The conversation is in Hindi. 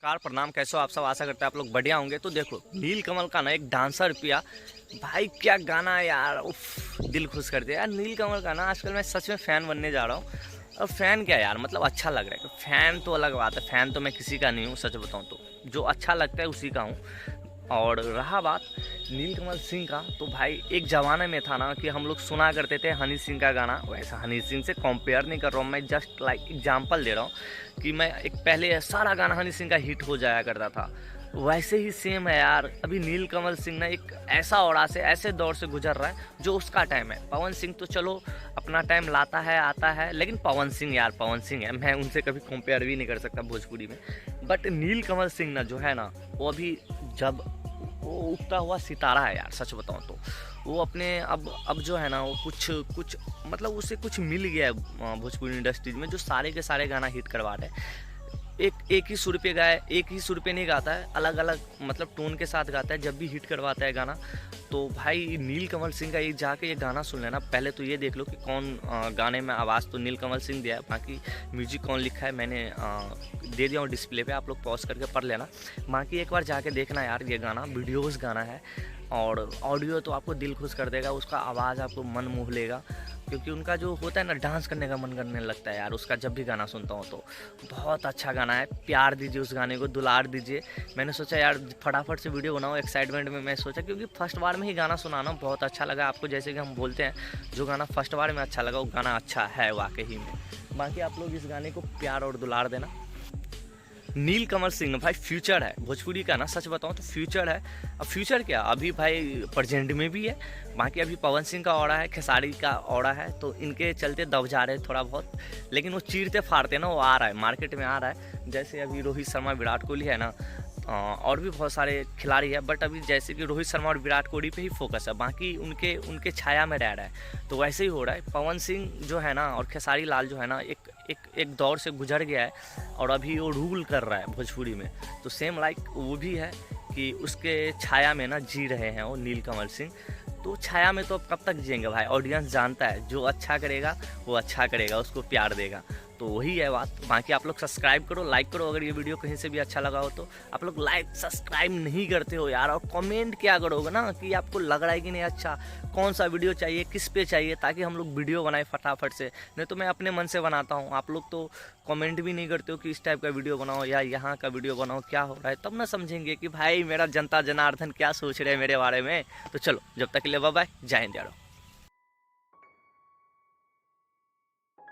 कार प्रणाम, कैसे हो आप सब। आशा करते हैं आप लोग बढ़िया होंगे। तो देखो नीलकमल का ना एक डांसर पिया भाई, क्या गाना है यार, उफ दिल खुश कर दिया यार। नीलकमल का ना आजकल मैं सच में फ़ैन बनने जा रहा हूँ। और फ़ैन क्या यार, मतलब अच्छा लग रहा है। फ़ैन तो अलग बात है, फ़ैन तो मैं किसी का नहीं हूँ, सच बताऊँ तो जो अच्छा लगता है उसी का हूँ। और रहा बात नीलकमल सिंह का, तो भाई एक ज़माने में था ना कि हम लोग सुना करते थे हनी सिंह का गाना। वैसा हनी सिंह से कंपेयर नहीं कर रहा हूँ मैं, जस्ट लाइक एग्जांपल दे रहा हूँ कि मैं एक पहले सारा गाना हनी सिंह का हिट हो जाया करता था, वैसे ही सेम है यार। अभी नीलकमल सिंह ना एक ऐसा औड़ा से ऐसे दौर से गुजर रहा है जो उसका टाइम है। पवन सिंह तो चलो अपना टाइम लाता है आता है, लेकिन पवन सिंह यार पवन सिंह है, मैं उनसे कभी कंपेयर भी नहीं कर सकता भोजपुरी में। बट नीलकमल सिंह ना जो है ना, वो अभी जब वो उगता हुआ सितारा है यार, सच बताऊं तो। वो अपने अब जो है ना, वो कुछ कुछ मतलब उसे कुछ मिल गया है भोजपुरी इंडस्ट्रीज में, जो सारे के सारे गाना हिट करवा रहे हैं। एक ही सुर पे गाए, एक ही सुर पे नहीं गाता है, अलग अलग मतलब टोन के साथ गाता है जब भी हिट करवाता है गाना। तो भाई नीलकमल सिंह का ये जाके ये गाना सुन लेना। पहले तो ये देख लो कि कौन गाने में आवाज़ तो नीलकमल सिंह दिया है, बाकी म्यूजिक कौन लिखा है मैंने दे दिया हूँ डिस्प्ले पे, आप लोग पॉज करके पढ़ लेना। बाकी एक बार जाके देखना यार, ये गाना वीडियोज़ गाना है और ऑडियो तो आपको दिल खुश कर देगा, उसका आवाज़ आपको मन मोह लेगा। क्योंकि उनका जो होता है ना, डांस करने का मन करने लगता है यार उसका, जब भी गाना सुनता हूँ तो। बहुत अच्छा गाना है, प्यार दीजिए उस गाने को, दुलार दीजिए। मैंने सोचा यार फटाफट से वीडियो बनाऊँ, एक्साइटमेंट में मैं सोचा, क्योंकि फर्स्ट बार में ही गाना सुनाना बहुत अच्छा लगा आपको। जैसे कि हम बोलते हैं, जो गाना फर्स्ट बार में अच्छा लगा वो गाना अच्छा है वाकई में। बाकी आप लोग इस गाने को प्यार और दुलार देना। नीलकमल सिंह भाई फ्यूचर है भोजपुरी का ना, सच बताऊं तो फ्यूचर है। अब फ्यूचर क्या, अभी भाई प्रेजेंट में भी है। बाकी अभी पवन सिंह का औड़ा है, खेसारी का औड़ा है, तो इनके चलते दब जा रहे हैं थोड़ा बहुत। लेकिन वो चीरते फाड़ते ना, वो आ रहा है, मार्केट में आ रहा है। जैसे अभी रोहित शर्मा विराट कोहली है ना, और भी बहुत सारे खिलाड़ी हैं, बट अभी जैसे कि रोहित शर्मा और विराट कोहली पे ही फोकस है, बाकी उनके उनके छाया में रह रहा है। तो वैसे ही हो रहा है। पवन सिंह जो है ना और खेसारी लाल जो है ना, एक दौर से गुजर गया है और अभी वो रूल कर रहा है भोजपुरी में। तो सेम लाइक वो भी है कि उसके छाया में ना जी रहे हैं वो नीलकमल सिंह। तो छाया में तो अब कब तक जिएंगे भाई, ऑडियंस जानता है जो अच्छा करेगा वो अच्छा करेगा, उसको प्यार देगा। तो वही है बात। बाकी आप लोग सब्सक्राइब करो, लाइक करो। अगर ये वीडियो कहीं से भी अच्छा लगा हो तो आप लोग लाइक सब्सक्राइब नहीं करते हो यार, और कमेंट क्या करोगे ना कि आपको लग रहा है कि नहीं अच्छा, कौन सा वीडियो चाहिए, किस पे चाहिए, ताकि हम लोग वीडियो बनाए फटाफट से। नहीं तो मैं अपने मन से बनाता हूँ, आप लोग तो कमेंट भी नहीं करते हो कि इस टाइप का वीडियो बनाओ या यहाँ का वीडियो बनाओ, क्या हो रहा है। तब ना समझेंगे कि भाई मेरा जनता जनार्दन क्या सोच रहे हैं मेरे बारे में। तो चलो, जब तक के लिए बाय बाय, जय हिंद यारो।